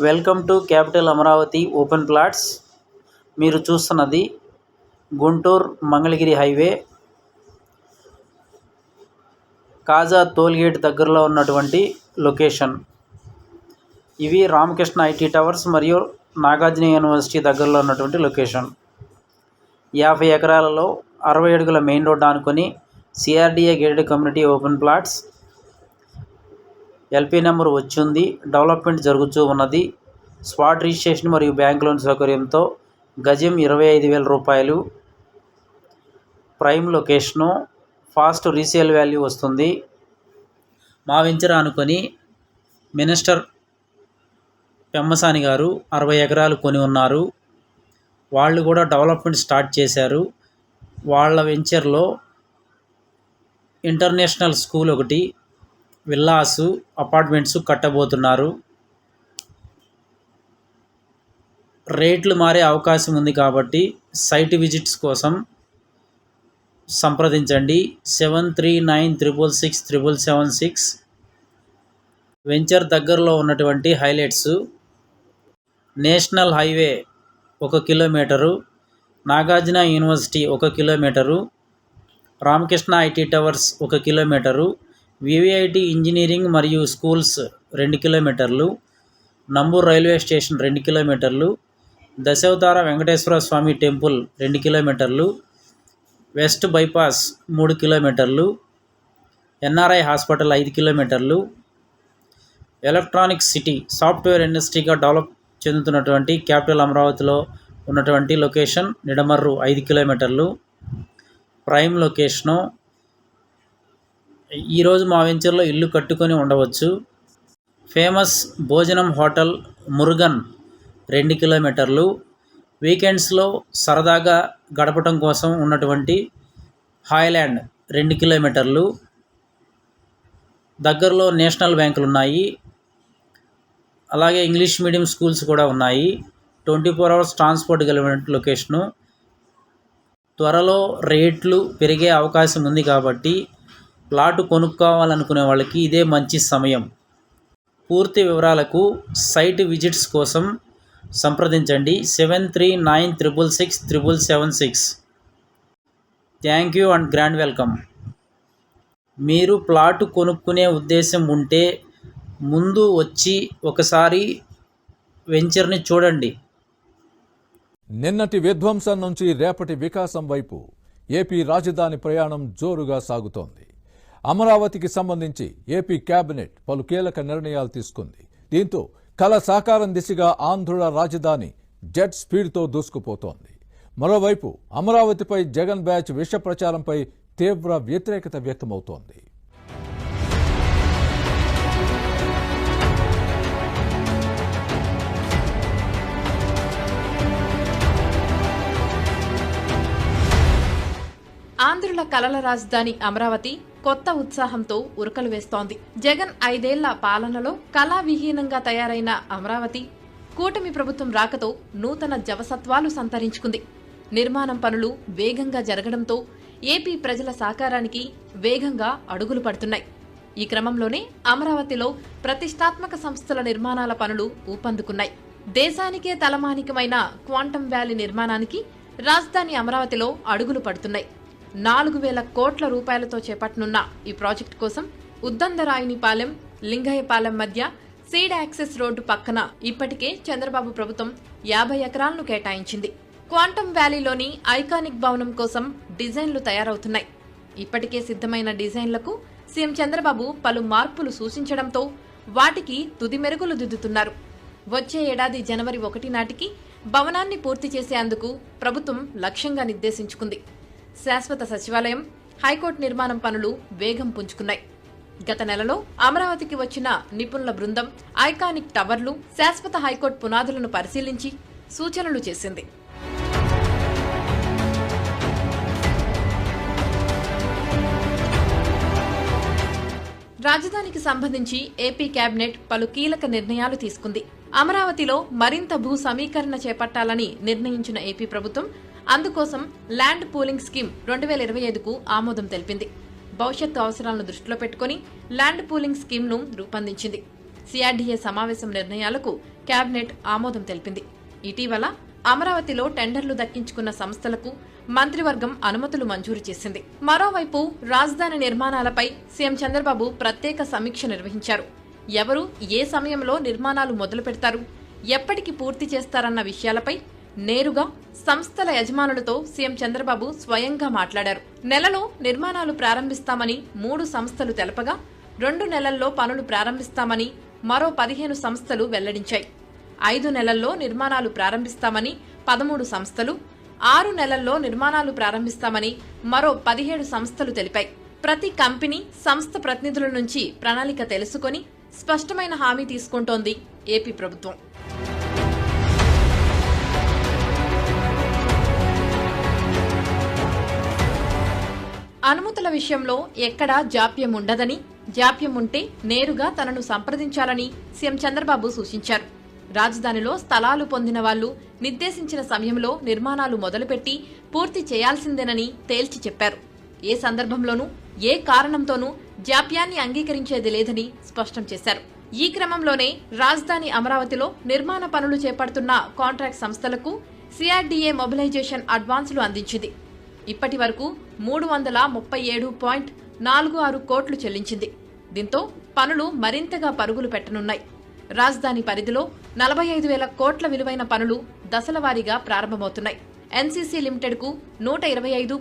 Welcome to capital Amaravati open plots. మీరు చూస్తున్నది Guntur Mangalagiri highway కాజా tollgate దగ్గరలో ఉన్నటువంటి లొకేషన్. ఇవి రామకృష్ణ ఐటీ టవర్స్ మరియు నాగార్జున యూనివర్సిటీ దగ్గరలో ఉన్నటువంటి లొకేషన్. 50 ఎకరాలలో 60 అడుగుల మెయిన్ రోడ్ ఆనుకొని CRDA gated community open plots. LP number వచ్చింది. డెవలప్మెంట్ జరుగుతూ ఉన్నది. స్పాట్ రిజిస్ట్రేషన్ మరియు బ్యాంక్ లోన్ సౌకర్యంతో గజం 25,000 రూపాయలు. Prime location, fast resale value వస్తుంది. మా వెంచర్ అనుకొని మినిస్టర్ పెమ్మసాని గారు 60 ఎకరాలు కొని ఉన్నారు. వాళ్ళు కూడా డెవలప్మెంట్ స్టార్ట్ చేశారు. వాళ్ళ వెంచర్లో ఇంటర్నేషనల్ స్కూల్ ఒకటి, విల్లాసు, అపార్ట్మెంట్స్ కట్టబోతున్నారు. రేట్లు మారే అవకాశం ఉంది కాబట్టి సైట్ విజిట్స్ కోసం సంప్రదించండి 7396667776. వెంచర్ దగ్గరలో ఉన్నటువంటి highlights: national highway 1 kilometre, Nagarjuna university 1 kilometre, Ramakrishna IT towers 1 kilometre, VVIT engineering మరియు స్కూల్స్ 2 కిలోమీటర్లు, నంబూరు రైల్వే స్టేషన్ 2 కిలోమీటర్లు, దశావతార వెంకటేశ్వర స్వామి టెంపుల్ 2 కిలోమీటర్లు, వెస్ట్ బైపాస్ 3 కిలోమీటర్లు, ఎన్ఆర్ఐ హాస్పిటల్ 5 కిలోమీటర్లు. ఎలక్ట్రానిక్ సిటీ, సాఫ్ట్వేర్ ఇండస్ట్రీగా డెవలప్ చెందుతున్నటువంటి క్యాపిటల్ అమరావతిలో ఉన్నటువంటి లొకేషన్ నిడమర్రు 5 కిలోమీటర్లు. Prime location. ఈరోజు మా వెంచర్లో ఇల్లు కట్టుకొని ఉండవచ్చు. ఫేమస్ భోజనం హోటల్ మురుగన్ 2 కిలోమీటర్లు. వీకెండ్స్లో సరదాగా గడపటం కోసం ఉన్నటువంటి హాయ్లాండ్ 2 కిలోమీటర్లు. దగ్గరలో నేషనల్ బ్యాంకులు ఉన్నాయి. అలాగే ఇంగ్లీష్ మీడియం స్కూల్స్ కూడా ఉన్నాయి. 24 అవర్స్ ట్రాన్స్పోర్ట్ కలిగిన లొకేషను. త్వరలో రేట్లు పెరిగే అవకాశం ఉంది కాబట్టి ప్లాటు కొనుక్కోవాలనుకునే వాళ్ళకి ఇదే మంచి సమయం. పూర్తి వివరాలకు సైట్ విజిట్స్ కోసం సంప్రదించండి 7396667776. Thank you and grand welcome. మీరు ప్లాటు కొనుక్కునే ఉద్దేశం ఉంటే ముందు వచ్చి ఒకసారి వెంచర్ని చూడండి. నిన్నటి విధ్వంసం నుంచి రేపటి వికాసం వైపు ఏపీ రాజధాని ప్రయాణం జోరుగా సాగుతోంది. అమరావతికి సంబంధించి ఏపీ కేబినెట్ పలు కీలక నిర్ణయాలు తీసుకుంది. దీంతో కల సాకారం దిశగా ఆంధ్రుల రాజధాని జెట్ స్పీడ్తో దూసుకుపోతోంది. మరోవైపు అమరావతిపై జగన్ బ్యాచ్ విష ప్రచారంపై తీవ్ర వ్యతిరేకత వ్యక్తమవుతోంది. ఆంధ్రుల కలల రాజధాని అమరావతి కొత్త ఉత్సాహంతో ఉరకలు వేస్తోంది. జగన్ 5 ఏళ్ల పాలనలో కళావిహీనంగా తయారైన అమరావతి కూటమి ప్రభుత్వం రాకతో నూతన జవసత్వాలు సంతరించుకుంది. నిర్మాణం పనులు వేగంగా జరగడంతో ఏపీ ప్రజల సాకారానికి వేగంగా అడుగులు పడుతున్నాయి. ఈ క్రమంలోనే అమరావతిలో ప్రతిష్టాత్మక సంస్థల నిర్మాణాల పనులు ఊపందుకున్నాయి. దేశానికే తలమానికమైన క్వాంటమ్ వ్యాలీ నిర్మాణానికి రాజధాని అమరావతిలో అడుగులు పడుతున్నాయి. 4,000 కోట్ల రూపాయలతో చేపట్టనున్న ఈ ప్రాజెక్టు కోసం ఉద్దండరాయునిపాలెం, లింగయ్యపాలెం మధ్య సీడ్ యాక్సెస్ రోడ్డు పక్కన ఇప్పటికే చంద్రబాబు ప్రభుత్వం 50 ఎకరాలను కేటాయించింది. క్వాంటమ్ వ్యాలీలోని ఐకానిక్ భవనం కోసం డిజైన్లు తయారవుతున్నాయి. ఇప్పటికే సిద్ధమైన డిజైన్లకు సీఎం చంద్రబాబు పలు మార్పులు సూచించడంతో వాటికి తుది మెరుగులు దిద్దుతున్నారు. వచ్చే ఏడాది జనవరి 1 నాటికి భవనాన్ని పూర్తి చేసేందుకు ప్రభుత్వం లక్ష్యంగా నిర్దేశించుకుంది. శాశ్వత సచివాలయం, హైకోర్టు నిర్మాణం పనులు వేగం పుంజుకున్నాయి. గత నెలలో అమరావతికి వచ్చిన నిపుణుల బృందం ఐకానిక్ టవర్లు, శాశ్వత హైకోర్టు పునాదులను పరిశీలించి సూచనలు చేసింది. రాజధానికి సంబంధించి ఏపీ కేబినెట్ పలు కీలక నిర్ణయాలు తీసుకుంది. అమరావతిలో మరింత భూ సమీకరణ చేపట్టాలని నిర్ణయించిన ఏపీ ప్రభుత్వం అందుకోసం ల్యాండ్ పూలింగ్ స్కీమ్ 2025కు ఆమోదం తెలిపింది. భవిష్యత్తు అవసరాలను దృష్టిలో పెట్టుకుని ల్యాండ్ పూలింగ్ స్కీమ్ను రూపొందించింది. సిఆర్డీఏ సమావేశం నిర్ణయాలకు కేబినెట్ ఆమోదం తెలిపింది. ఇటీవల అమరావతిలో టెండర్లు దక్కించుకున్న సంస్థలకు మంత్రివర్గం అనుమతులు మంజూరు చేసింది. మరోవైపు రాజధాని నిర్మాణాలపై సీఎం చంద్రబాబు ప్రత్యేక సమీక్ష నిర్వహించారు. ఎవరు ఏ సమయంలో నిర్మాణాలు మొదలు పెడతారు, ఎప్పటికి పూర్తి చేస్తారన్న విషయాలపై నేరుగా సంస్థల యజమానులతో సీఎం చంద్రబాబు స్వయంగా మాట్లాడారు. నెలలో నిర్మాణాలు ప్రారంభిస్తామని 3 సంస్థలు తెలపగా 2 నెలల్లో పనులు ప్రారంభిస్తామని మరో 15 సంస్థలు వెల్లడించాయి. 5 నెలల్లో నిర్మాణాలు ప్రారంభిస్తామని 13 సంస్థలు, 6 నెలల్లో నిర్మాణాలు ప్రారంభిస్తామని మరో 17 సంస్థలు తెలిపాయి. ప్రతి కంపెనీ, సంస్థ ప్రతినిధుల నుంచి ప్రణాళిక తెలుసుకొని స్పష్టమైన హామీ తీసుకుంటోంది ఏపీ ప్రభుత్వం. అనుమతుల విషయంలో ఎక్కడా జాప్యం ఉండదని, జాప్యం ఉంటే నేరుగా తనను సంప్రదించాలని సీఎం చంద్రబాబు సూచించారు. రాజధానిలో స్థలాలు పొందిన వాళ్లు నిర్దేశించిన సమయంలో నిర్మాణాలు మొదలుపెట్టి పూర్తి చేయాల్సిందేనని తేల్చి చెప్పారు. ఏ సందర్భంలోనూ ఏ కారణంతోనూ జాప్యాన్ని అంగీకరించేది లేదని స్పష్టం చేశారు. ఈ క్రమంలోనే రాజధాని అమరావతిలో నిర్మాణ పనులు చేపడుతున్న కాంట్రాక్ట్ సంస్థలకు సిఆర్డీఏ మొబిలైజేషన్ అడ్వాన్సులు అందించింది. ఇప్పటి వరకు 337.46 కోట్లు చెల్లించింది. దీంతో పనులు మరింతగా పరుగులు పెట్టనున్నాయి. రాజధాని పరిధిలో 45,000 కోట్ల విలువైన పనులు దశలవారీగా ప్రారంభమవుతున్నాయి. ఎన్సీసీ లిమిటెడ్కు 125.